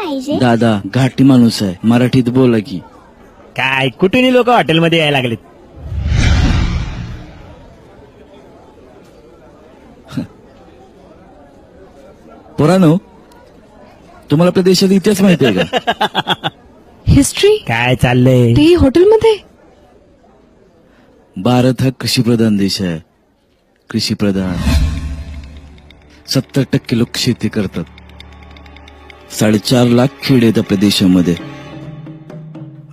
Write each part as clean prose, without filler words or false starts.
पाहिजे? दादा घाटी माणूस आहे, मराठीत बोला की. काय कुठूनही लोक हॉटेलमध्ये यायला लागलेत. पोरानो, तुम्हाला आपल्या देशाचा इतिहास माहिती आहे का? हिस्ट्री काय चाललंय? ते हॉटेलमध्ये. भारत हा कृषीप्रधान देश आहे. कृषीप्रधान. 70% लोक शेती करतात. 4.5 लाख खेड आहेत आपल्या देशामध्ये.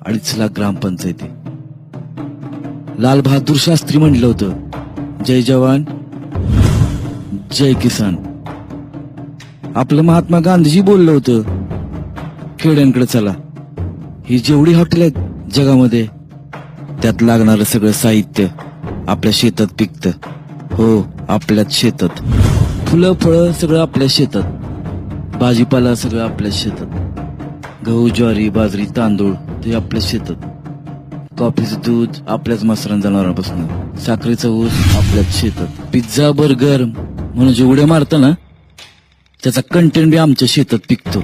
2.5 लाख ग्रामपंचायती. लाल बहादूर शास्त्री म्हणलं होतं, जय जवान जय किसान. आपलं महात्मा गांधीजी बोललं होतं, खेड्यांकडे चला. ही जेवढी हॉटेल आहेत जगामध्ये, त्यात लागणारं सगळं साहित्य आपल्या शेतात पिकतं. हो, आपल्याच शेतात. फुलं फळं सगळं आपल्या शेतात. भाजीपाला सगळं आपल्या शेतात. गहू ज्वारी बाजरी तांदूळ ते आपल्या शेतात. कॉफीचं दूध आपल्याच मसरान जनावरांपासून. साखरेचा ऊस आपल्याच शेतात. पिझ्झा बर्गर म्हणून जे उड्या मारतं ना, त्याचा कंटेंट बी आमच्या शेतात पिकतो.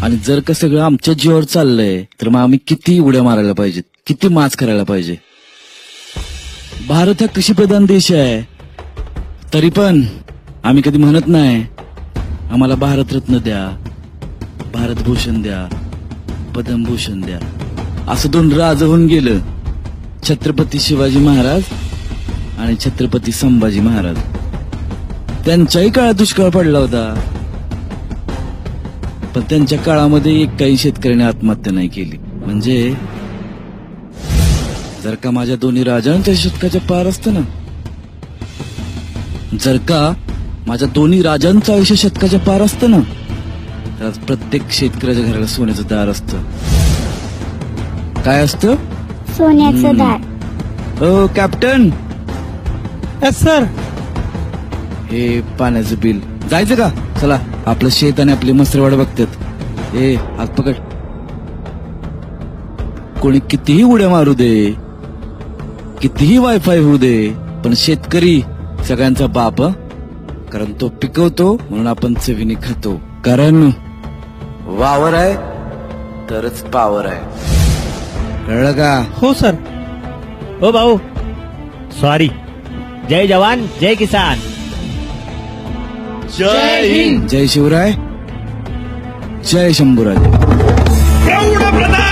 आणि जर का सगळं आमच्या जीवावर चाललंय, तर मग आम्ही किती उड्या मारायला पाहिजेत, किती माच करायला पाहिजे. भारत हा कृषीप्रधान देश आहे, तरी पण आम्ही कधी म्हणत नाही आम्हाला भारतरत्न द्या, भारतभूषण द्या, पद्मभूषण द्या. असं 2 राज होऊन गेलं, छत्रपती शिवाजी महाराज आणि छत्रपती संभाजी महाराज. त्यांच्याही काळात दुष्काळ पडला होता, पण त्यांच्या काळामध्ये एक काही शेतकऱ्याने आत्महत्या नाही केली. म्हणजे जर का माझ्या दोन्ही राजांच्या शतकाच्या पार असतं ना, जर का माझ्या दोन्ही राजांचं आयुष्य शतकाच्या पार असतं ना, तर आज प्रत्येक शेतकऱ्याच्या घराला सोन्याचं दार असतं. काय असतं? सोन्याचं दार. ओ कॅप्टन, यस सर. हे पाण्याचं बिल. जायचं का? चला, आपलं शेत आणि आपली मसरवाड बघतात. ए, हात पकड. कोणी कितीही उड्या मारू दे, कितीही वायफाय होऊ दे, पण शेतकरी सगळ्यांचा बाप. कारण तो पिकवतो म्हणून आपण चवीने खातो. कारण वावर आहे तरच पावर आहे. कळलं का? हो सर. हो भाऊ, सॉरी. जय जवान जय किसान. जय हिंद. जय शिवराय जय शंभूराज. प्रौढ प्रधान